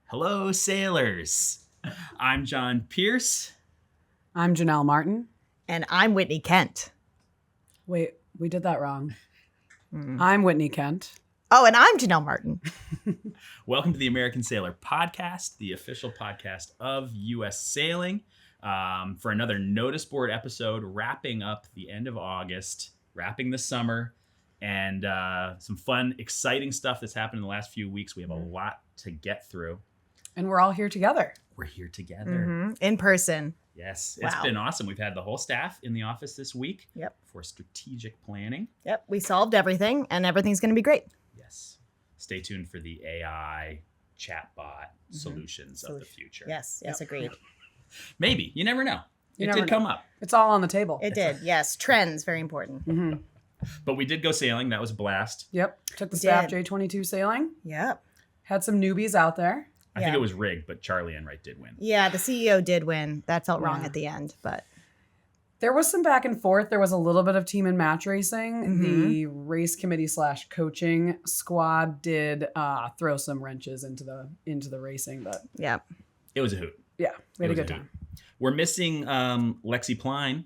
Hello, sailors. I'm John Pearce. I'm Janel Martin. And I'm Whitney Kent. Wait, we did that wrong. I'm Whitney Kent. Oh, and I'm Janel Martin. Welcome to the American Sailor Podcast, the official podcast of U.S. Sailing, for another notice board episode, wrapping up the end of August, wrapping the summer, and some fun, exciting stuff that's happened in the last few weeks. We have a lot to get through. And we're all here together. We're here together. In person. Yes, it's been awesome. We've had the whole staff in the office this week for strategic planning. Yep, we solved everything, and everything's going to be great. Yes. Stay tuned for the AI chatbot solutions of the future. Yes, agreed. Maybe. You never know. You It never did know. come up. It's all on the table. It did, yes. Trends, very important. But we did go sailing. That was a blast. Yep. Took the staff Did. J22 sailing. Yep. Had some newbies out there. I think it was rigged, but Charlie Enright did win. Yeah, the CEO did win. That felt wrong at the end, but... There was some back and forth. There was a little bit of team and match racing. The race committee / coaching squad did throw some wrenches into the racing, but Yeah. It was a hoot. yeah, we had a good hoot. time. We're missing Lexi Pline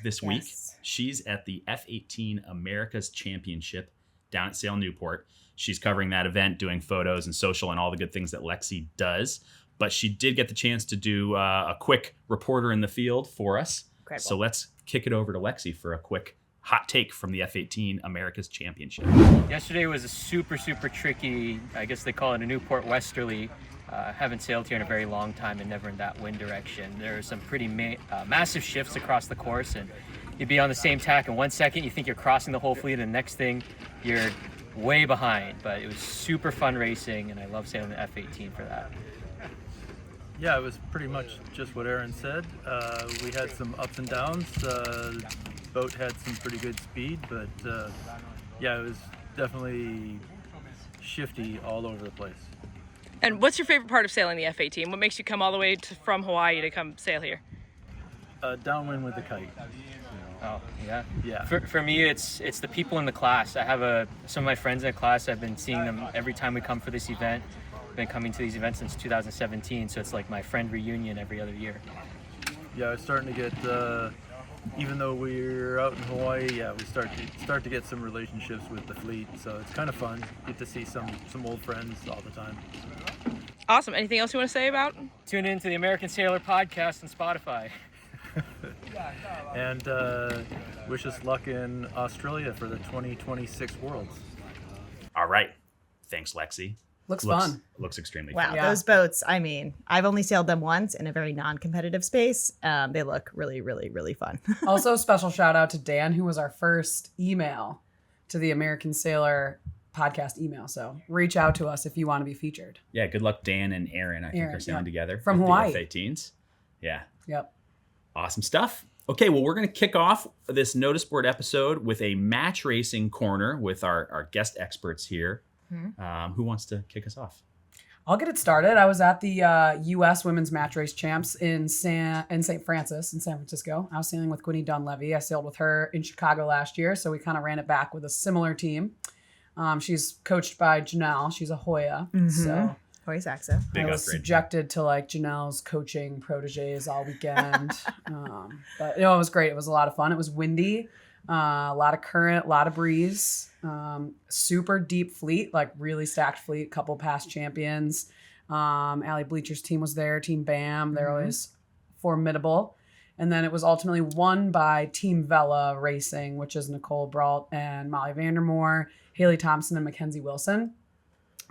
this week. Yes. She's at the F-18 America's Championship down at Sail Newport. She's covering that event, doing photos and social and all the good things that Lexi does. But she did get the chance to do a quick reporter in the field for us. Incredible. So let's kick it over to Lexi for a quick hot take from the F-18 America's Championship. Yesterday was a super tricky, I guess they call it a Newport Westerly. Haven't sailed here in a very long time and never in that wind direction. There are some pretty massive shifts across the course, and you'd be on the same tack in 1 second, you think you're crossing the whole fleet, and the next thing you're way behind. But it was super fun racing, and I love sailing the F-18 for that. Yeah, it was pretty much just what Aaron said. We had some ups and downs. The boat had some pretty good speed, but yeah, it was definitely shifty all over the place. And what's your favorite part of sailing the F-18? What makes you come all the way from Hawaii to come sail here? Downwind with the kite. Oh, yeah? Yeah. For me, it's the people in the class. I have some of my friends in the class. I've been seeing them every time we come for this event. Been coming to these events since 2017, so it's like my friend reunion every other year. Yeah, it's starting to get, even though we're out in Hawaii, yeah, we start to get some relationships with the fleet, so it's kind of fun. Get to see some old friends all the time. Awesome. Anything else you want to say about? Tune in to the American Sailor Podcast on Spotify. And wish us luck in Australia for the 2026 Worlds. All right. Thanks, Lexi. Looks fun. Looks extremely Wow, fun. Yeah. those boats, I mean, I've only sailed them once in a very non-competitive space. They look really, really, really fun. Also, special shout out to Dan, who was our first email to the American Sailor Podcast email. So reach out to us if you want to be featured. Yeah, good luck, Dan and Aaron. I think Aaron, are sailing yeah. together. From with Hawaii. The F-18s. Yeah. Yep. Awesome stuff. Okay, well, we're going to kick off this notice board episode with a match racing corner with our guest experts here. Who wants to kick us off? I'll get it started. I was at the U.S. Women's Match Race Champs in St. Francis in San Francisco. I was sailing with Gwynnie Dunleavy. I sailed with her in Chicago last year, so we kind of ran it back with a similar team. She's coached by Janel. She's a Hoya, so Hoya Saxa. Big I was upgrade. subjected to like Janelle's coaching proteges all weekend. But it was great. It was a lot of fun. It was windy, a lot of current, a lot of breeze. Super deep fleet, like really stacked fleet, couple past champions. Allie Bleacher's team was there, Team BAM. They're always formidable. And then it was ultimately won by Team Vela Racing, which is Nicole Brault and Molly Vandermoor, Haley Thompson and Mackenzie Wilson.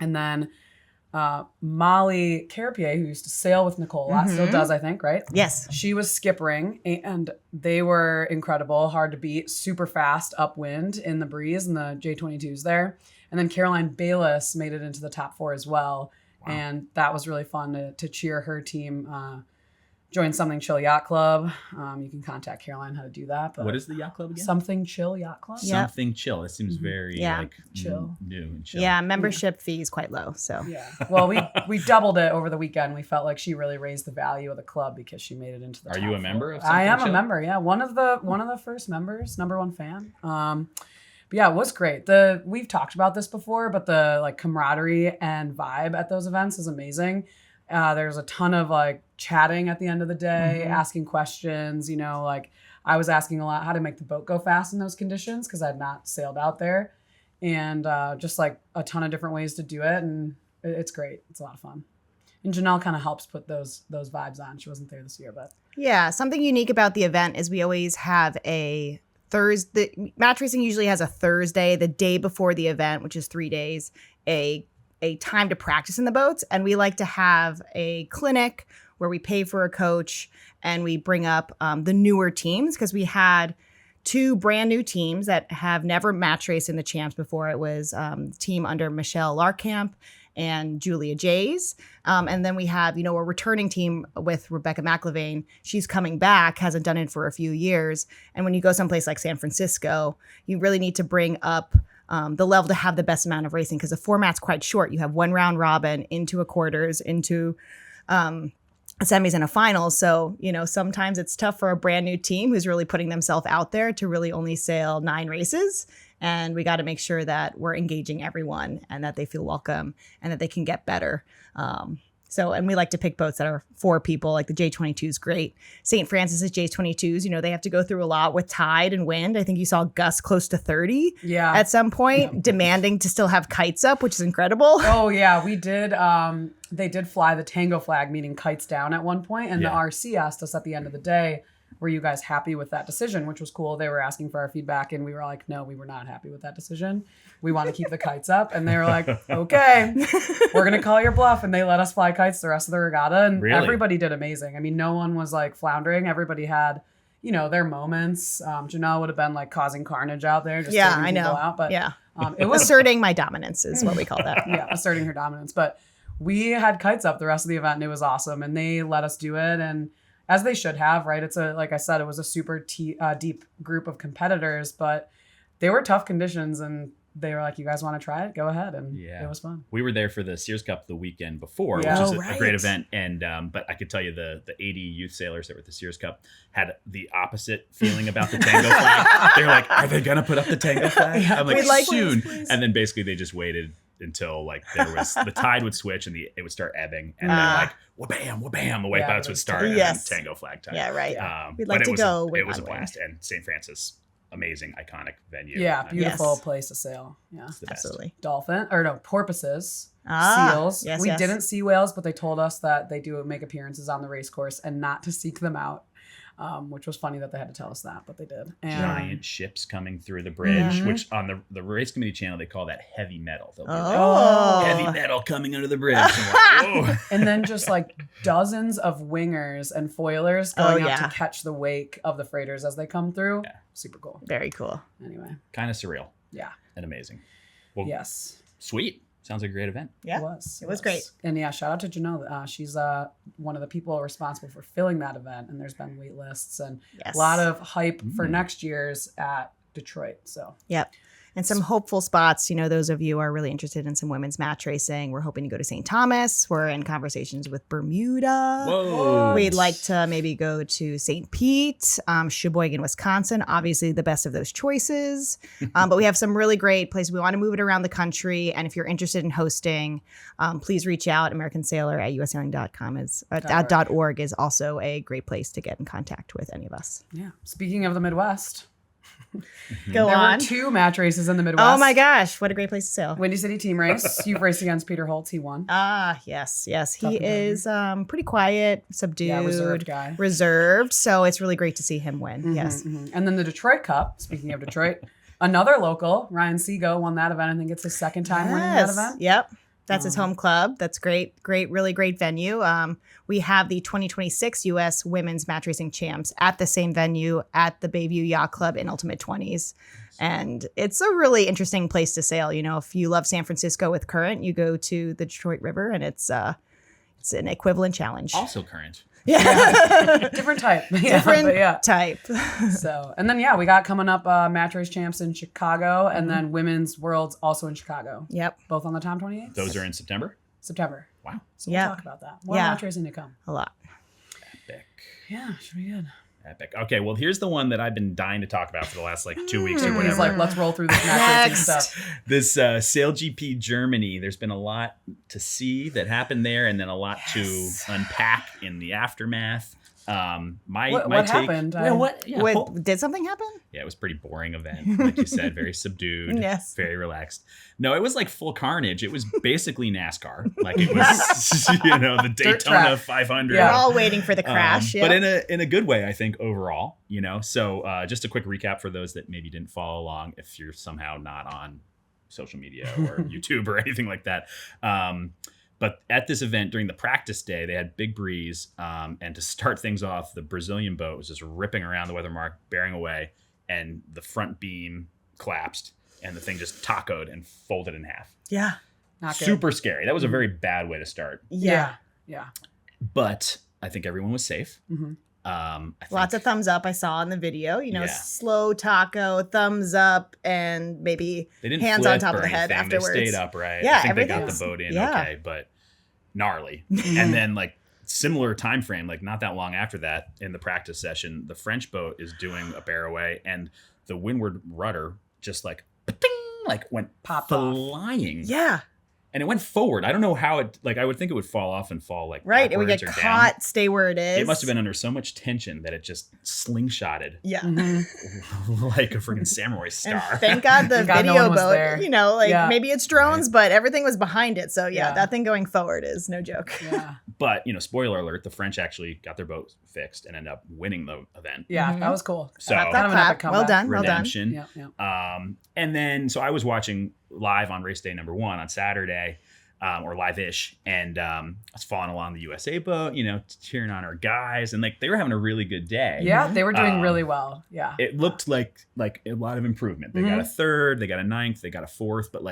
And then Molly Carapier, who used to sail with Nicole a lot, still does, I think, right? Yes. She was skippering, and they were incredible, hard to beat, super fast upwind in the breeze, and the J22s there. And then Caroline Bayless made it into the top 4 as well. Wow. And that was really fun to cheer her team. Join Something Chill Yacht Club. You can contact Caroline how to do that. But What is the yacht club again? Something Chill Yacht Club. Yeah. Something chill. It seems very Chill. new and chill. Yeah, membership fee is quite low, so. Yeah. Well, we doubled it over the weekend. We felt like she really raised the value of the club because she made it into the Are top you a 4. member of I am Something a Chill? member, yeah. One of the first members, number 1 fan. But yeah, it was great. We've talked about this before, but the like camaraderie and vibe at those events is amazing. There's a ton of like chatting at the end of the day, asking questions, like I was asking a lot how to make the boat go fast in those conditions because I'd not sailed out there, and just like a ton of different ways to do it. And it's great. It's a lot of fun. And Janel kind of helps put those vibes on. She wasn't there this year, but Yeah, something unique about the event is we always have a Thursday. Match racing usually has a Thursday, the day before the event, which is 3 days, a time to practice in the boats. And we like to have a clinic where we pay for a coach and we bring up the newer teams, because we had 2 brand new teams that have never match raced in the champs before. It was the team under Michelle Larkamp and Julia Jays. And then we have, a returning team with Rebecca McIlvaine. She's coming back, hasn't done it for a few years. And when you go someplace like San Francisco, you really need to bring up the level to have the best amount of racing, because the format's quite short. You have 1 round robin into a quarters, into a semis and a final. So, sometimes it's tough for a brand new team who's really putting themselves out there to really only sail 9 races. And we got to make sure that we're engaging everyone and that they feel welcome and that they can get better. And we like to pick boats that are for people, like the J22 is great. St. Francis's J22s, they have to go through a lot with tide and wind. I think you saw gusts close to 30 at some point, demanding to still have kites up, which is incredible. Oh, yeah, we did. They did fly the tango flag, meaning kites down at one point, and the RC asked us at the end of the day, were you guys happy with that decision? Which was cool. They were asking for our feedback, and we were like, no, we were not happy with that decision. We want to keep the kites up. And they were like, okay, we're going to call your bluff. And they let us fly kites the rest of the regatta. And everybody did amazing. I mean, no one was like floundering. Everybody had, their moments. Janelle would have been like causing carnage out there. Just taking people out. But it was asserting my dominance is what we call that. Asserting her dominance. But we had kites up the rest of the event, and it was awesome. And they let us do it. And as they should have, right? It's like I said, it was a super deep group of competitors, but they were tough conditions, and they were like, you guys want to try it? Go ahead. And it was fun. We were there for the Sears Cup the weekend before, which is a great event. And but I could tell you the 80 youth sailors that were at the Sears Cup had the opposite feeling about the tango flag. They're like, are they going to put up the tango flag? I'm like, soon. Please. And then basically they just waited until like there was the tide would switch and it would start ebbing, and then like wha-bam, wha-bam, the wipeouts would start, and then tango flag time. Yeah, right. We'd like to go. It was a blast, and St. Francis, amazing, iconic venue. Yeah, beautiful place to sail. Yeah, absolutely. Porpoises, seals. We didn't see whales, but they told us that they do make appearances on the race course and not to seek them out. Which was funny that they had to tell us that, but they did. And giant ships coming through the bridge, which on the race committee channel, they call that heavy metal. They'll be like, heavy metal coming under the bridge. And then just like dozens of wingers and foilers going out to catch the wake of the freighters as they come through. Yeah. Super cool. Very cool. Anyway. Kind of surreal. Yeah. And amazing. Well, yes. Sweet. Sounds like a great event. Yeah, it was great. And shout out to Janelle. She's one of the people responsible for filling that event. And there's been wait lists and a lot of hype for next year's at Detroit. So and some hopeful spots. Those of you who are really interested in some women's match racing, we're hoping to go to St. Thomas. We're in conversations with Bermuda. Whoa. We'd like to maybe go to St. Pete, Sheboygan, Wisconsin. Obviously, the best of those choices. But we have some really great places. We want to move it around the country. And if you're interested in hosting, please reach out. American Sailor at ussailing.com .org is also a great place to get in contact with any of us. Yeah. Speaking of the Midwest. There were 2 match races in the Midwest. Oh my gosh, what a great place to sail. Windy City team race. You've raced against Peter Holtz. He won. Yes. He is pretty quiet, subdued, reserved guy. Reserved. So it's really great to see him win. Yes. And then the Detroit Cup, speaking of Detroit, another local, Ryan Seago, won that event. I think it's his second time winning that event. Yep. That's his home club. That's great, really great venue. We have the 2026 U.S. Women's Match Racing Champs at the same venue at the Bayview Yacht Club in Ultimate 20s. And it's a really interesting place to sail. If you love San Francisco with current, you go to the Detroit River, and it's an equivalent challenge. Also current. Yeah. Different type. Type. So, and then, we got coming up match race champs in Chicago, and then women's worlds also in Chicago. Yep. Both on the Tom 28th. Those are in September? Wow. So we'll talk about that. More match racing to come. A lot. Epic. Yeah, should be good. Epic. Okay, well, here's the one that I've been dying to talk about for the last 2 weeks or whatever. He's like, let's roll through this match racing stuff. This SailGP Germany. There's been a lot to see that happened there, and then a lot to unpack in the aftermath. My What take, happened? Wait, did something happen? Yeah, it was a pretty boring event, like you said, very subdued, Yes. very relaxed. No, it was like full carnage. It was basically NASCAR. Like it was, the Daytona 500. We're all waiting for the crash. But in a good way, I think overall. So just a quick recap for those that maybe didn't follow along. If you're somehow not on social media or YouTube or anything like that. But at this event during the practice day, they had big breeze. And to start things off, the Brazilian boat was just ripping around the weather mark, bearing away, and the front beam collapsed and the thing just tacoed and folded in half. Yeah. Not good. Super scary. That was a very bad way to start. Yeah. But I think everyone was safe. Mm-hmm. Lots of thumbs up I saw in the video. Yeah. Slow taco, thumbs up, and maybe they didn't hands flip on top or of the head anything. afterwards. They stayed upright. Yeah, I think they got everything's- the boat in yeah. okay, but gnarly. And then similar time frame, not that long after that, in the practice session, the French boat is doing a bear away, and the windward rudder just went Popped off. flying. Yeah. And it went forward. I don't know how it, I would think it would fall off and fall Right. It would backwards get or caught, down. stay where it is. It must have been under so much tension that it just slingshotted Yeah. like a freaking samurai star. And thank God the Thank God no video one was boat, there. Yeah. maybe it's drones, but everything was behind it. So Yeah. that thing going forward is no joke. Yeah. But, spoiler alert, the French actually got their boat fixed and ended up winning the event. Yeah. Mhm. That was cool. So Clap, Kind of an epic clap. Well comeback. done. Well done. redemption. Yeah. And then, so I was watching live on race day number 1 on Saturday, or live-ish, and I was following along the USA boat, cheering on our guys, and they were having a really good day. Yeah. They were doing really well. Yeah. It looked like a lot of improvement. They got a 3rd, they got a 9th, they got a 4th, but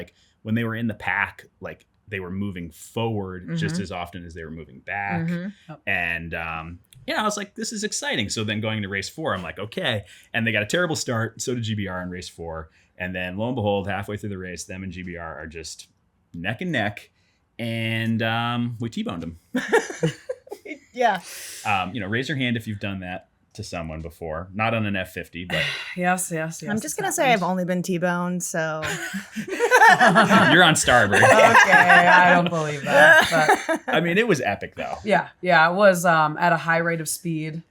when they were in the pack, they were moving forward just as often as they were moving back. And I was like, this is exciting. So then going to race 4, I'm like, okay. And they got a terrible start. So did GBR in race 4. And then lo and behold, halfway through the race, them and GBR are just neck and neck. And we T-boned them. Yeah. Raise your hand if you've done that to someone before. Not on an F50, but Yes. I'm just going to say I've only been T-boned, so. you're on starboard. Okay. I don't believe that. But I mean, it was epic though. yeah. It was at a high rate of speed.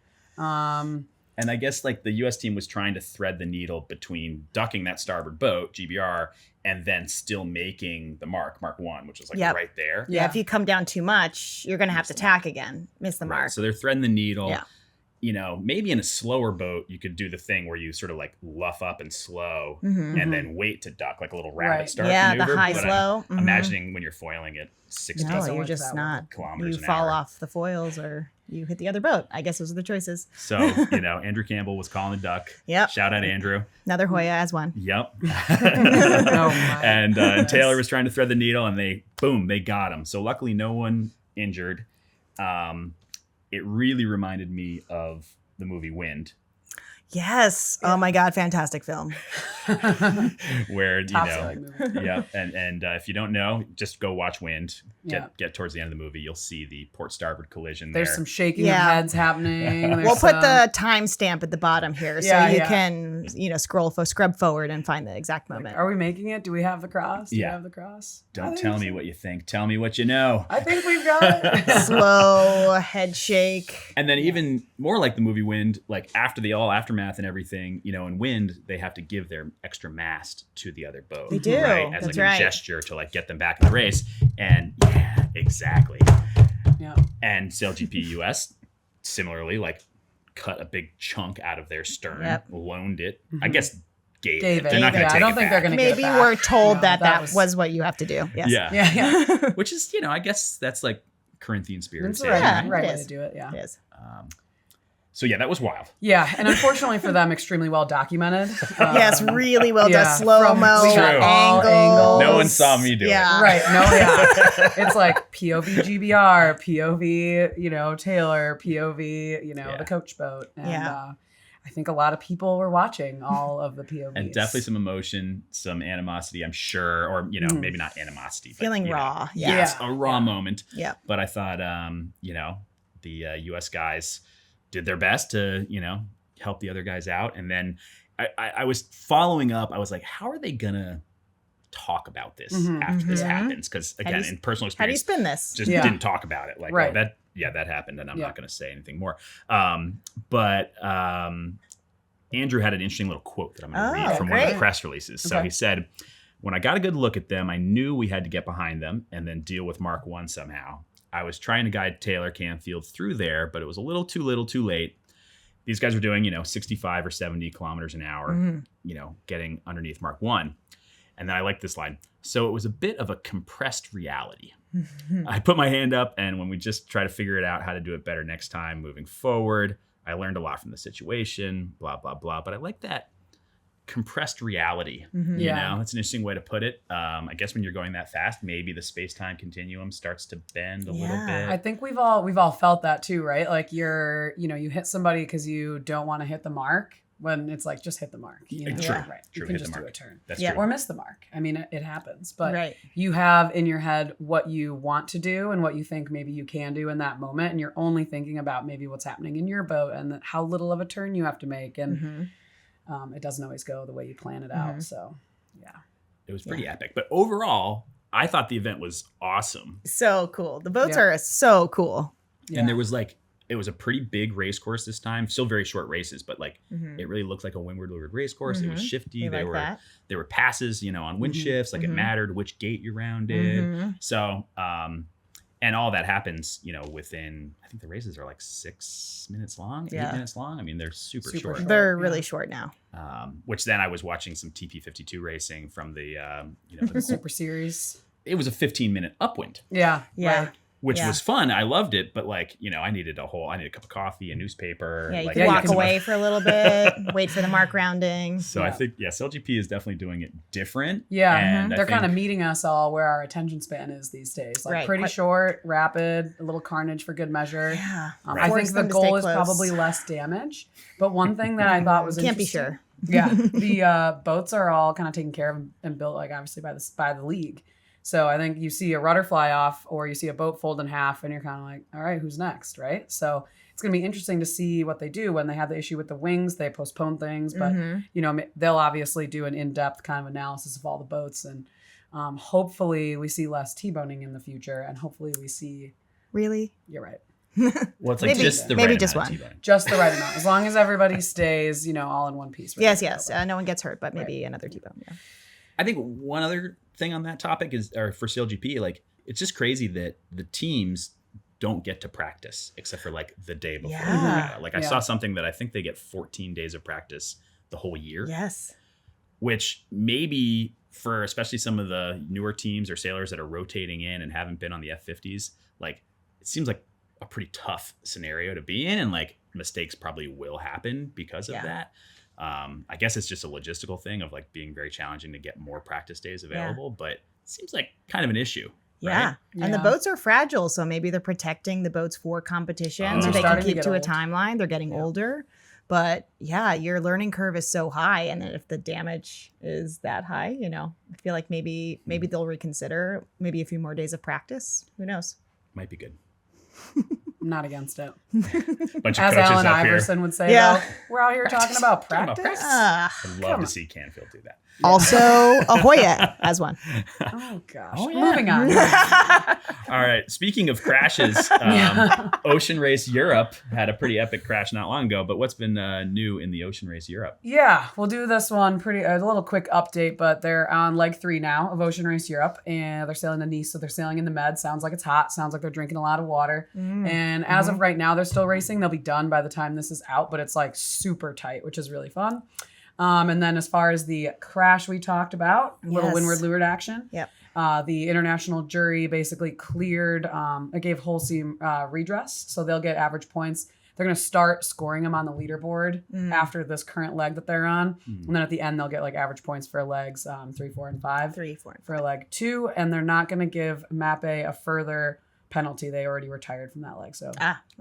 And I guess the US team was trying to thread the needle between ducking that starboard boat, GBR, and then still making the Mark 1, which was right there. Yeah, if you come down too much, you're going to have to tack again. Miss the Right. mark. So they're threading the needle. Yeah. Maybe in a slower boat, you could do the thing where you sort of luff up and slow Mhm. and then wait to duck, like a little rabbit Right. start Yeah, maneuver. the high But slow. I'm Mhm. imagining when you're foiling at 60 No, doesn't you're work just that not. kilometers You an fall hour. off the foils or you hit the other boat. I guess those are the choices. So, Andrew Campbell was calling a duck. Yep. Shout out Andrew. Another Hoya as one. Yep. my and goodness. Taylor was trying to thread the needle, and they got him. So luckily, no one injured. It really reminded me of the movie Wind, Yes. Oh my God. Fantastic film. where Top sailing movie. yeah, and if you don't know, just go watch Wind. Yeah. Get towards the end of the movie, you'll see the port starboard collision. There's there. some shaking Yeah. of heads happening. There's We'll put some- the timestamp at the bottom here so Yeah, you yeah. can, scrub forward and find the exact moment. Are we making it? Do we have the cross? Do Yeah. we have the cross? I Don't think tell so. me what you think. Tell me what you know. I think we've got it. Slow head shake. And then even more like the movie Wind, after the all aftermath and everything, in Wind, they have to give their extra mast to the other boat. They do. Right? As That's a right. gesture to get them back in the race. And yeah, exactly. Yeah. And SailGP US, similarly, cut a big chunk out of their stern, Yep. loaned it. I guess gave Gave it. it. They're not going Yeah, to I take don't it think back. they're gonna get Maybe it back. we're told No, that that was what you have to do. Yes. Yeah. Yeah. Which is, I guess that's Corinthian spirit. That's the sailing, right, Yeah, right it way is. to do it. Yeah. It is. So yeah, that was wild. Yeah, and unfortunately for them, extremely well documented. Yes, really well yeah, done. Slow from- mo, we got all angles. No one saw me do it. Yeah. Right. No, yeah. It's like POV GBR, POV, Taylor, POV, Yeah. the coach boat. And Yeah. I think a lot of people were watching all of the POVs. And definitely some emotion, some animosity, I'm sure, or maybe not animosity, but Feeling raw. Yeah. Yes, a raw moment. Yeah. But I thought, the U.S. guys did their best to, help the other guys out. And then I was following up. I was like, how are they going to talk about this after this happens? Because again, in personal How do you experience, spin this? just didn't talk about it. Like, Right. that happened, and I'm not going to say anything more. But Andrew had an interesting little quote that I'm going to read from one of the press releases. So he said, when I got a good look at them, I knew we had to get behind them and then deal with Mark 1 somehow. I was trying to guide Taylor Canfield through there, but it was a little too late. These guys were doing, 65 or 70 kilometers an hour, getting underneath Mark 1. And then I like this line. So it was a bit of a compressed reality. I put my hand up, and when we just try to figure it out how to do it better next time moving forward, I learned a lot from the situation, blah, blah, blah. But I like that compressed reality. That's an interesting way to put it. I guess when you're going that fast, maybe the space-time continuum starts to bend a little bit. I think we've all felt that too, right? Like you hit somebody because you don't want to hit the mark, when it's like, just hit the mark. True. Right. True. You can Hit just the do mark. a turn. That's true. Or miss the mark. I mean, it happens. But Right. you have in your head what you want to do and what you think maybe you can do in that moment. And you're only thinking about maybe what's happening in your boat and how little of a turn you have to make. And it doesn't always go the way you plan it out. So, yeah. It was pretty epic. But overall, I thought the event was awesome. So cool. The boats are so cool. Yeah. And there was it was a pretty big race course this time. Still very short races, but it really looked like a windward-leeward race course. It was shifty. There were passes, on wind shifts. Like it mattered which gate you rounded. So, and all that happens, within, I think the races are like 6 minutes long, 8 minutes long. I mean, they're super short. They're really short now. Which then I was watching some TP52 racing from the, The Super Series. it was a 15-minute upwind. Yeah. Yeah. Right. Which was fun. I loved it, but I needed a cup of coffee, a newspaper. Yeah, you can walk away for a little bit, wait for the mark rounding. So I think, SailGP is definitely doing it different. Yeah. And They're kind of meeting us all where our attention span is these days. Like pretty short, rapid, a little carnage for good measure. Yeah. I think the goal is probably less damage. But one thing that I thought was Can't be interesting- sure. Yeah. The boats are all kind of taken care of and built, obviously by the league. So I think you see a rudder fly off or you see a boat fold in half and you're kind of like, all right, who's next, right? So it's going to be interesting to see what they do. When they had the issue with the wings, they postpone things. But, they'll obviously do an in-depth kind of analysis of all the boats. And hopefully we see less T-boning in the future. And hopefully we see... Really? You're right. Well, it's maybe, just the maybe right just amount one. of T-boning. Just the right amount. As long as everybody stays, all in one piece. Yes. No one gets hurt, but maybe another T-bone. Yeah. I think one other thing on that topic is, or for SailGP, it's just crazy that the teams don't get to practice except for the day before. Yeah. I saw something that I think they get 14 days of practice the whole year. Yes. Which maybe for especially some of the newer teams or sailors that are rotating in and haven't been on the F50s, it seems like a pretty tough scenario to be in, and mistakes probably will happen because of that. I guess it's just a logistical thing of being very challenging to get more practice days available, but it seems like kind of an issue. Yeah. Right? And the boats are fragile. So maybe they're protecting the boats for competition so They're they can starting to keep get to a old. timeline. They're getting older. But your learning curve is so high. And then if the damage is that high, I feel like maybe they'll reconsider maybe a few more days of practice. Who knows? Might be good. I'm not against it. Bunch of As coaches Allen up here. Iverson would say, Yeah. though, we're out here talking about Talking about practice. I'd love to see Canfield do that. Also, Ahoya has one. Oh, gosh. Oh, yeah. Moving on. All right. Speaking of crashes, Ocean Race Europe had a pretty epic crash not long ago. But what's been new in the Ocean Race Europe? Yeah, we'll do this one a little quick update, but they're on leg 3 now of Ocean Race Europe, and they're sailing to Nice, so they're sailing in the Med. Sounds like it's hot. Sounds like they're drinking a lot of water. And as of right now, they're still racing. They'll be done by the time this is out, but it's super tight, which is really fun. And then as far as the crash we talked about, little windward leeward action. Yep. The international jury basically cleared, it gave Holcim redress, so they'll get average points. They're going to start scoring them on the leaderboard after this current leg that they're on. And then at the end, they'll get average points for legs 3, 4, and 5. 3, 4, and 5. For leg 2, and they're not going to give Mappe a further penalty. They already retired from that leg. So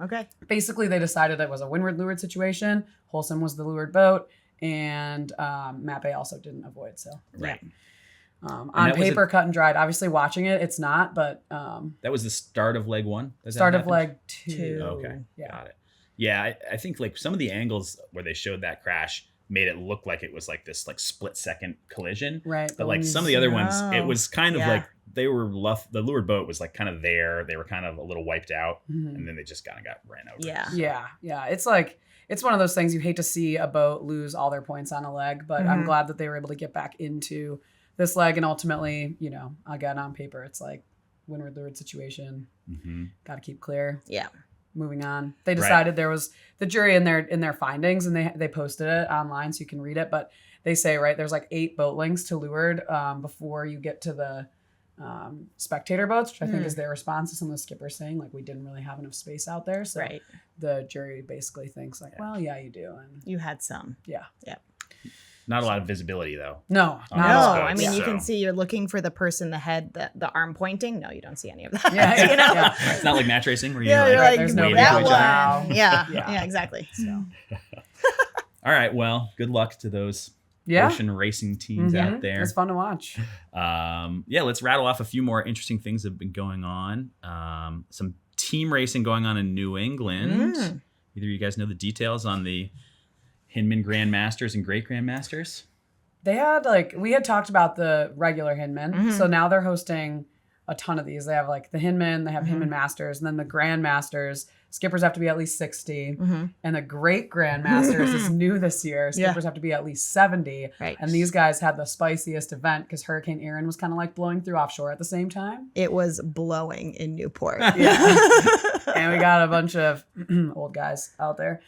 Okay. basically, they decided it was a windward leeward situation. Holcim was the leeward boat, and Mappe also didn't avoid. So Right. on paper, cut and dried. Obviously, watching it, it's not. But That was the start of leg 1? start of leg 2. Okay. Yeah. Got it. Yeah, I think like some of the angles where they showed that crash made it look like it was like this like split second collision. Right. But like some of the other ones, it was kind of yeah. like they were the lured boat was like kind of there. They were kind of a little wiped out, Mhm. and then they just kind of got ran over. Yeah. Yeah. It's like, it's one of those things you hate to see a boat lose all their points on a leg, but I'm Mhm. glad that they were able to get back into this leg. And ultimately, you know, again, on paper, it's like win-or-lose situation. Mm-hmm. Got to keep clear. Yeah. Moving on. They decided there was the jury in their findings, and they posted it online so you can read it. But they say, right, there's like 8 boat lengths to leeward before you get to the spectator boats, which I think is their response to some of the skippers saying like we didn't really have enough space out there. So Right. the jury basically thinks like, well, yeah, you do. And You had some. yeah. Not a lot of visibility though. No, On not No, at all. boats, I mean, you so- can see you're looking for the person, the head, the arm pointing. No, you don't see any of that. Yeah, you know? yeah. It's not like match racing where you Yeah, you're like, there's no waving that to each one. other. Yeah, Yeah. yeah, exactly. So All right, well, good luck to those yeah. ocean racing teams Mhm. out there. It's fun to watch. Yeah, let's rattle off a few more interesting things that have been going on. Some team racing going on in New England. Mm. Either of you guys know the details on the Hinman Grandmasters and Great Grandmasters? They had we had talked about the regular Hinman. Mhm. So now they're hosting a ton of these. They have like the Hinman, they have Mhm. Hinman Masters, and then the Grandmasters. Skippers have to be at least 60. Mhm. And the Great Grandmasters is new this year. Yeah. Skippers have to be at least 70. Right. And these guys had the spiciest event because Hurricane Erin was kind of like blowing through offshore at the same time. It was blowing in Newport. Yeah. And we got a bunch of old guys out there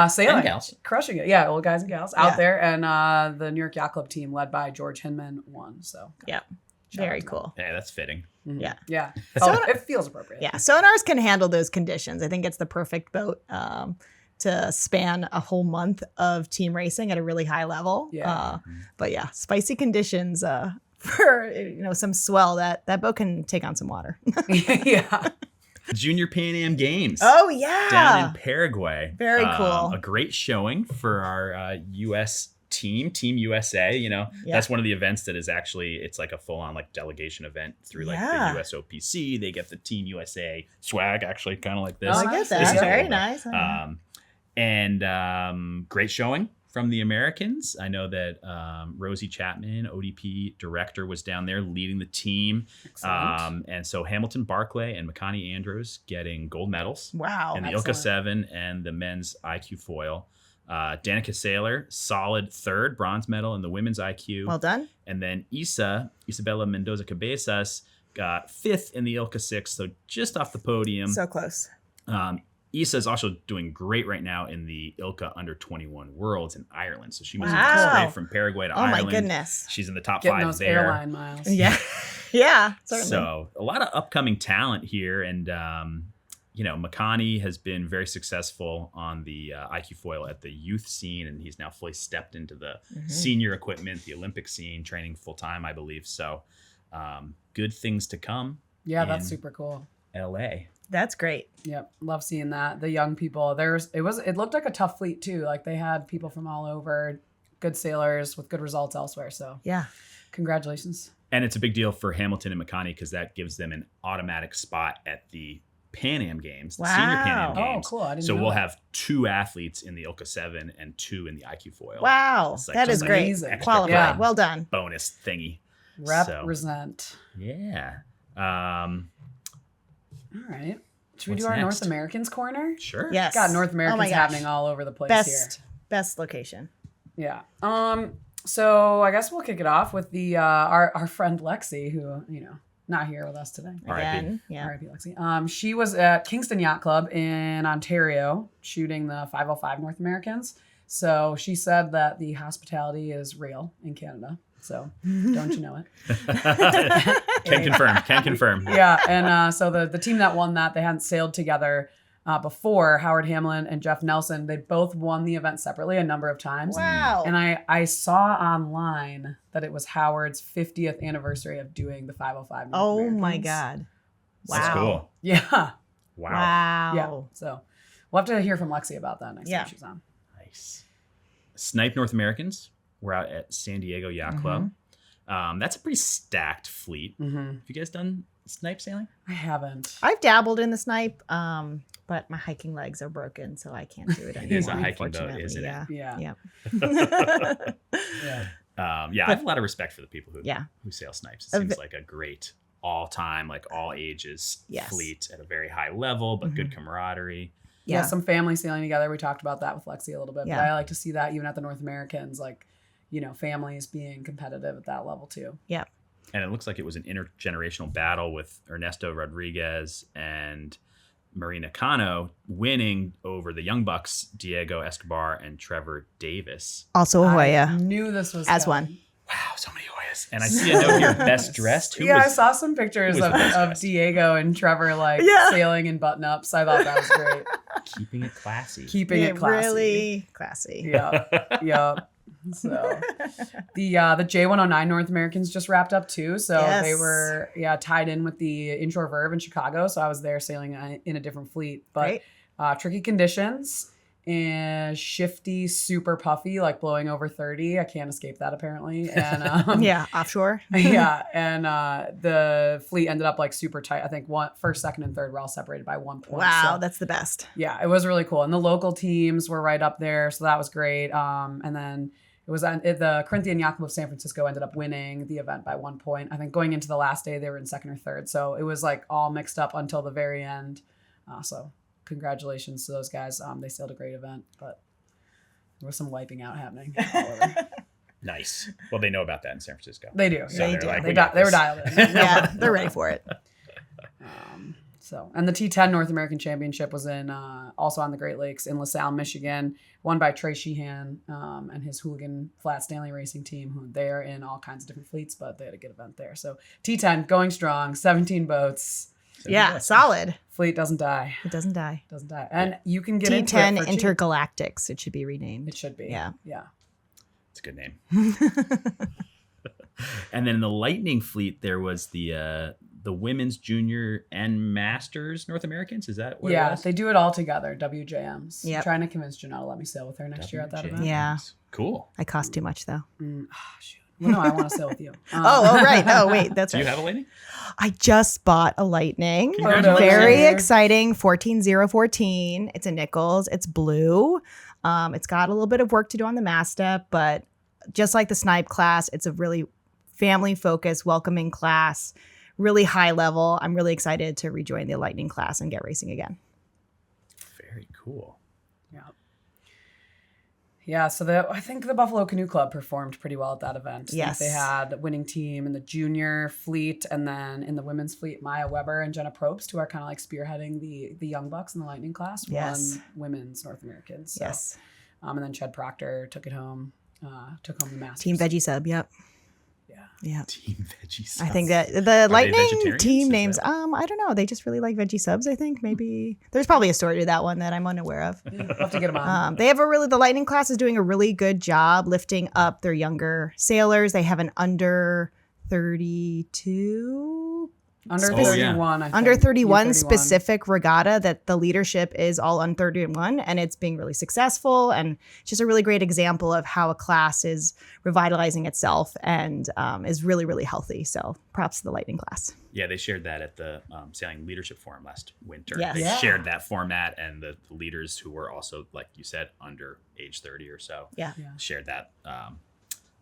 sailing, And gals. crushing it. Yeah, old guys and gals out Yeah. there. And the New York Yacht Club team led by George Hinman won. So Yeah. shout Very out to them. cool. Yeah, that's fitting. Mhm. Yeah. Yeah. So- Oh, it feels appropriate. Yeah. Sonars can handle those conditions. I think it's the perfect boat to span a whole month of team racing at a really high level. Yeah. But yeah, spicy conditions for some swell. That boat can take on some water. Yeah. Junior Pan Am Games. Oh yeah. Down in Paraguay. Very cool. A great showing for our U.S. Team USA. Yeah. That's one of the events that is actually, it's like a full-on like delegation event through like Yeah. the USOPC. They get the Team USA swag, actually, kind of like this. I Oh, get nice. that. This is Very cool, nice. Great showing from the Americans. I know that Rosie Chapman, ODP director, was down there leading the team. Excellent. And so Hamilton Barclay and Makani Andrews getting gold medals Wow. in the excellent. Ilka 7 and the men's IQ foil. Danica Saylor, solid third, bronze medal in the women's IQ. Well done. And then Isabella Mendoza Cabezas got 5th in the Ilka 6, so just off the podium. So close. Isa is also doing great right now in the Ilka Under 21 Worlds in Ireland. So she was Wow. straight from Paraguay to Oh Ireland. my goodness. She's in the top Getting 5 those there. airline miles. Yeah. Yeah. Certainly. So a lot of upcoming talent here. And, Makani has been very successful on the IQ foil at the youth scene. And he's now fully stepped into the senior equipment, the Olympic scene, training full time, I believe. So good things to come. Yeah, that's in super cool. LA. That's great. Yep, love seeing that. The young people. It looked like a tough fleet too. Like they had people from all over, good sailors with good results elsewhere. So Yeah. congratulations. And it's a big deal for Hamilton and Makani because that gives them an automatic spot at the Pan Am Games, the senior Pan Am Wow. Games. Oh, cool. I didn't So know we'll that. have 2 athletes in the Ilka 7 and 2 in the IQ foil. Wow. It's like That just is like great. amazing. extra Qualified. Yeah. Well done. bonus thingy. Represent. Yeah. All right. Should we What's do our next? North Americans corner? Sure. Yes. God, North Oh my Americans gosh. happening all over the place here. Best location. Yeah. So I guess we'll kick it off with the our friend Lexi, who not here with us today. R.I.P. Again. Yeah. R.I.P. Lexi. She was at Kingston Yacht Club in Ontario shooting the 505 North Americans. So she said that the hospitality is real in Canada. So don't you know it? Can confirm. Yeah. And so the team that won that, they hadn't sailed together before. Howard Hamlin and Jeff Nelson, they both won the event separately a number of times. Wow. And I saw online that it was Howard's 50th anniversary of doing the 505 North Oh my Americans. God. Wow. That's cool. Yeah. Wow. Wow. Yeah. So we'll have to hear from Lexi about that next Yeah. time she's on. Nice. Snipe North Americans. We're out at San Diego Yacht Club. That's a pretty stacked fleet. Mm-hmm. Have you guys done snipe sailing? I haven't. I've dabbled in the snipe. but my hiking legs are broken, so I can't do it anymore. It is a hiking boat, unfortunately. isn't it? Yeah. Yeah. Yeah. Yeah. I have a lot of respect for the people who Yeah. who sail snipes. It seems like a great all-time, like all ages Yes. fleet at a very high level, but good camaraderie. Yeah, some family sailing together. We talked about that with Lexi a little bit, but Yeah. I like to see that even at the North Americans, like, families being competitive at that level too. Yeah. And it looks like it was an intergenerational battle with Ernesto Rodriguez and Marina Cano winning over the Young Bucks, Diego Escobar and Trevor Davis. Also a I Hoya knew this was as coming. one. Wow, so many Hoyas. And I see a note here, best dressed. Who I was, saw some pictures who was best of dressed? Diego and Trevor Yeah. sailing in button-ups. I thought that was great. keeping it classy. Keeping it classy. Really classy. Yep. So the J109 North Americans just wrapped up too. So they Yes. were tied in with the Inshore Verve in Chicago. So I was there sailing in a different fleet, but tricky conditions and shifty, super puffy, like blowing over 30. I can't escape that apparently. And Yeah, offshore. yeah, and the fleet ended up like super tight. I think first, second, and third were all separated by 1 point. Wow, So, that's the best. yeah, it was really cool. And the local teams were right up there, so that was great. And then it was the Corinthian Yacht Club of San Francisco ended up winning the event by 1 point. I think going into the last day, they were in second or third. So it was like all mixed up until the very end. So congratulations to those guys. They sailed a great event, but there was some wiping out happening all over. Nice. Well, they know about that in San Francisco. They do. So They they're do. like, They, we got they were this. dialed in. Yeah, they're ready for it. And the T10 North American Championship was in also on the Great Lakes in LaSalle, Michigan, won by Trey Sheehan and his Hooligan Flat Stanley Racing team, who they're in all kinds of different fleets, but they had a good event there. So T10 going strong, 17 boats. Yeah, solid. Fleet doesn't die. It doesn't die. Doesn't die. And you can get into T10 it for cheap. Intergalactics. It should be renamed. It should be. Yeah. Yeah. It's a good name. And then in the Lightning fleet, there was the women's junior and masters North Americans. Is that what it Yeah, was? they do it all together, WJMs. Yep. Trying to convince Janel to let me sail with her next year at that event. Yeah. Cool. I cost too much though. Shoot. Well, no, I want to sail with you. Oh, right. Oh, wait. That's Do right. you have a Lightning? I just bought a Lightning. Congratulations. Very exciting. 14014. It's a Nichols. It's blue. It's got a little bit of work to do on the mast step, but just like the Snipe class, it's a really family focused, welcoming class, really high level. I'm really excited to rejoin the Lightning class and get racing again. Very cool. Yeah, so I think the Buffalo Canoe Club performed pretty well at that event. I Yes. think they had a winning team in the junior fleet, and then in the women's fleet, Maya Weber and Jenna Probst, who are kind of like spearheading the Young Bucks in the Lightning class, Yes. won women's North Americans. So, Yes. and then Ched Proctor took home the Masters. Team Veggie Sub. Yep. Yeah. Yeah. Team Veggie. I think Subs. that the Lightning vegetarians? team Is names, that- I don't know. They just really like veggie subs, I think. Maybe there's probably a story to that one that I'm unaware of. We'll have to get them on. They have the Lightning class is doing a really good job lifting up their younger sailors. They have an under 32, Under Oh, yeah. 31, I think. under 31 U31. specific regatta that the leadership is all under 31, and it's being really successful. And it's just a really great example of how a class is revitalizing itself and is really, really healthy. So props to the Lightning class. Yeah, they shared that at the Sailing Leadership Forum last winter. Yes. They Yeah. shared that format, and the leaders who were also, like you said, under age 30 or so, Yeah. shared that.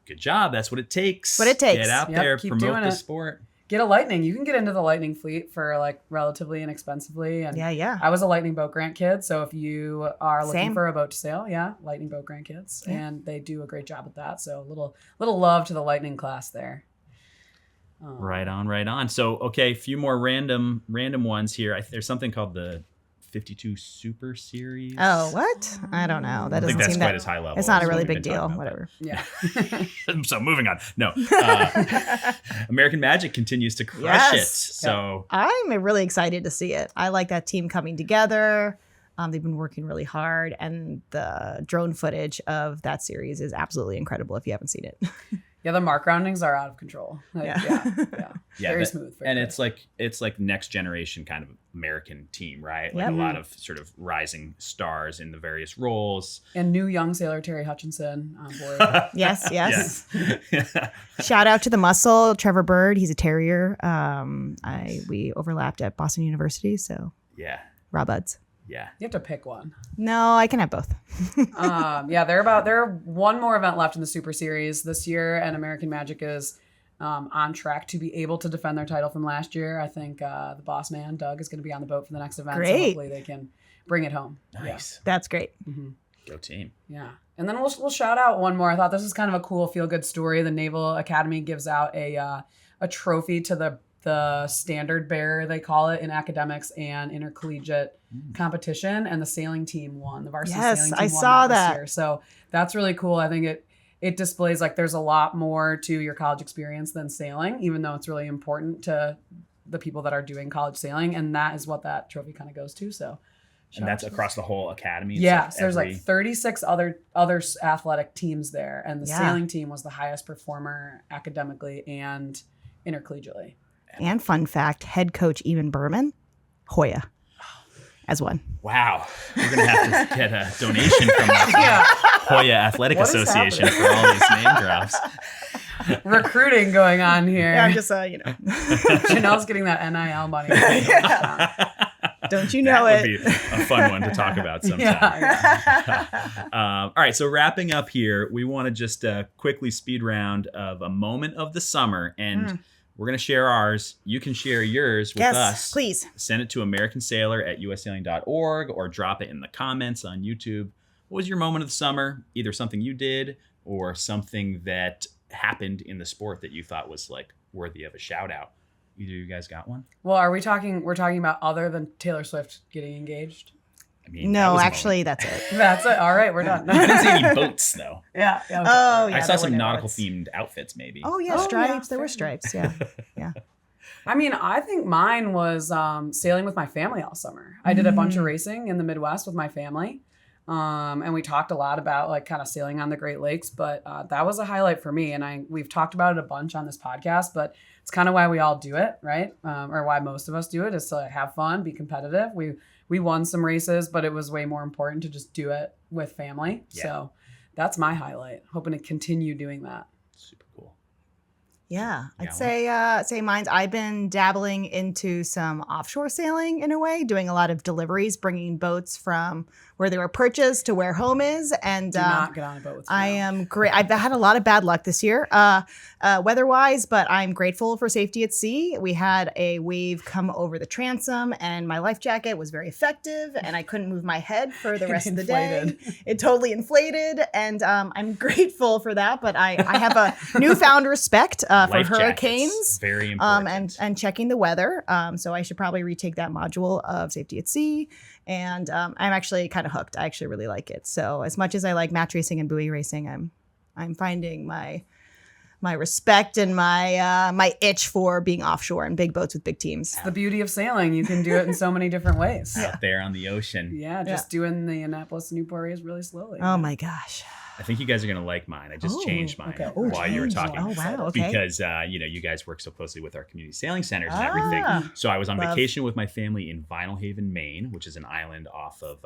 Good job. That's what it takes. What it takes. Get out Yep, there, keep promote doing the it. sport. Get a Lightning. You can get into the Lightning fleet for like relatively inexpensively. And Yeah. I was a Lightning Boat Grant kid, so if you are looking Same. for a boat to sail, Lightning Boat Grant kids, and they do a great job with that. So little love to the Lightning class there. Right on. So, okay, a few more random ones here. There's something called the 52 Super Series. Oh, what? I don't know. That I think doesn't that's seem quite that. as high level. It's not as a really what we've big been deal. talking about, Whatever. Yeah. So moving on. No, American Magic continues to crush Yes. it. So I'm really excited to see it. I like that team coming together. They've been working really hard, and the drone footage of that series is absolutely incredible if you haven't seen it. Yeah, the mark roundings are out of control. Like, Yeah. yeah, Very smooth. very and good. it's like next generation kind of American team, right? Like Yep. a lot of sort of rising stars in the various roles. And new young sailor Terry Hutchinson on board. Yes. Yeah. Shout out to the muscle, Trevor Bird. He's a terrier. We overlapped at Boston University, so Yeah. raw buds. Yeah. You have to pick one. No, I can have both. They're one more event left in the Super Series this year, and American Magic is on track to be able to defend their title from last year. I think the boss man, Doug, is going to be on the boat for the next event. Great. So hopefully they can bring it home. Nice. That's great. Go team. Yeah. And then we'll shout out one more. I thought this was kind of a cool feel-good story. The Naval Academy gives out a trophy to the standard bearer, they call it, in academics and intercollegiate competition, and the sailing team won. The varsity sailing team I won saw this that. year. So that's really cool. I think it displays like there's a lot more to your college experience than sailing, even though it's really important to the people that are doing college sailing, and that is what that trophy kind of goes to. So And that's across the whole academy? It's yeah, like so there's like 36 other athletic teams there, and the Yeah. sailing team was the highest performer academically and intercollegiately. And fun fact, head coach Eamon Berman, Hoya, as one. Wow. We're going to have to get a donation from the Hoya Athletic What is Association for all these name drops. Recruiting going on here. Yeah, I'm just, Janelle's getting that NIL money. Don't you know that it? would be a fun one to talk about sometime. All right, so wrapping up here, we want to just quickly speed round of a moment of the summer, and we're going to share ours. You can share yours with Yes, us. please. Send it to americansailer@ussailing.org or drop it in the comments on YouTube. What was your moment of the summer? Either something you did or something that happened in the sport that you thought was like worthy of a shout out. Either of you guys got one? Well, we're talking about other than Taylor Swift getting engaged? I mean, that No, was a actually, that's it. That's it. All right, we're done. moment. I didn't see any boats though. Yeah. Okay. Oh, yeah. I saw there some were no nautical boats. themed outfits maybe. Oh, yeah, Oh, stripes. yeah, There were fair stripes. Yeah. Yeah. I mean, I think mine was sailing with my family all summer. I did a bunch of racing in the Midwest with my family. And we talked a lot about like kind of sailing on the Great Lakes, but that was a highlight for me. And we've talked about it a bunch on this podcast, but it's kind of why we all do it, right? Or why most of us do it, is to have fun, be competitive. We won some races, but it was way more important to just do it with family. Yeah. So that's my highlight. Hoping to continue doing that. Super cool. Yeah, Yeah, I'd say mine's. I've been dabbling into some offshore sailing in a way, doing a lot of deliveries, bringing boats from where they were purchased to where home is, and Do not get on a boat with I me. am great. I've had a lot of bad luck this year, weather-wise, but I'm grateful for safety at sea. We had a wave come over the transom, and my life jacket was very effective, and I couldn't move my head for the rest of the day. Inflated. It totally inflated, and I'm grateful for that. But I have a newfound respect for Life jackets, hurricanes. very important. And checking the weather. So I should probably retake that module of safety at sea. And I'm actually kind of hooked. I actually really like it. So as much as I like match racing and buoy racing, I'm finding my respect and my itch for being offshore in big boats with big teams. It's the beauty of sailing. You can do it in so many different ways. Out there on the ocean. Yeah, just doing the Annapolis to Newport race really slowly. Oh my gosh. I think you guys are going to like mine. I just Oh, changed mine okay. while you were changed. talking. Oh wow. Okay. Because, you guys work so closely with our community sailing centers and Ah, everything. So I was on love. vacation with my family in Vinyl Haven, Maine, which is an island off of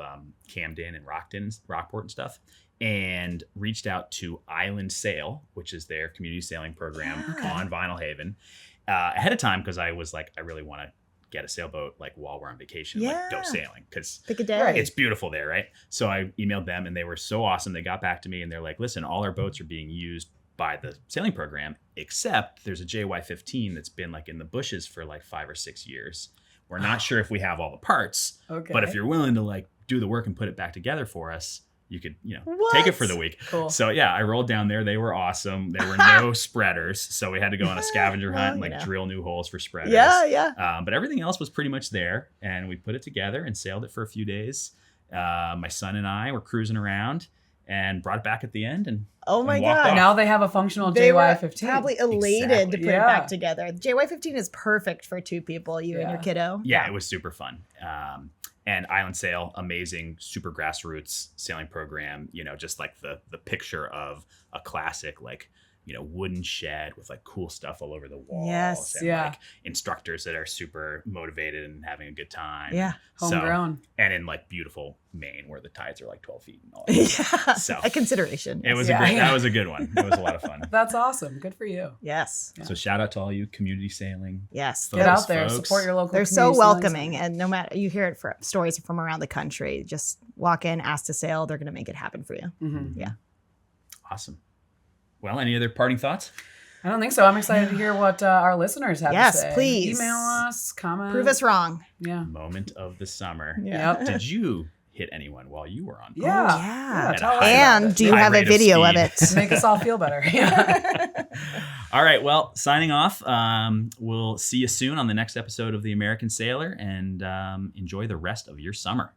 Camden and Rockport and stuff, and reached out to Island Sail, which is their community sailing program on Vinyl Haven, ahead of time, because I was like, I really want to get a sailboat like while we're on vacation, like go Yeah. sailing, because Pick a day. Right. it's beautiful there, right? So I emailed them and they were so awesome. They got back to me and they're like, listen, all our boats are being used by the sailing program, except there's a JY15 that's been like in the bushes for like 5 or 6 years. We're not sure if we have all the parts, Okay. but if you're willing to like do the work and put it back together for us, you could, What? take it for the week. Cool. So yeah, I rolled down there. They were awesome. There were no spreaders. So we had to go on a scavenger hunt and Well, like drill new holes for spreaders. Yeah. But everything else was pretty much there, and we put it together and sailed it for a few days. My son and I were cruising around and brought it back at the end. And Oh my and walked god. off. Now they have a functional They were JY15. probably elated Exactly. to put it Yeah. back together. The JY15 is perfect for two people, you and your Yeah. kiddo. yeah, it was super fun. And Island Sail, amazing, super grassroots sailing program. Just like the picture of a classic like wooden shed with like cool stuff all over the walls. Yes. And Yeah. like instructors that are super motivated and having a good time. Yeah. Homegrown. And in like beautiful Maine where the tides are like 12 feet and all that. Yeah. So A consideration. it was Yeah. that was a good one. It was a lot of fun. That's awesome. Good for you. Yes. So shout out to all you community sailing. Yes. Folks, Get out there, folks. support your local They're so community welcoming, sailing. and no matter, you hear it from stories from around the country. Just walk in, ask to sail. They're going to make it happen for you. Mhm. Yeah. Awesome. Well, any other parting thoughts? I don't think so. I'm excited to hear what our listeners have Yes, to say. please. Email us, comment. Prove us wrong. Yeah. Moment of the summer. Yep. Did you hit anyone while you were on board? Yeah. Oh, yeah. At a Tell us high- about And it. do you High have a rate of video of speed. it? Make us all feel better. Yeah. All right. Well, signing off. We'll see you soon on the next episode of The American Sailor, and enjoy the rest of your summer.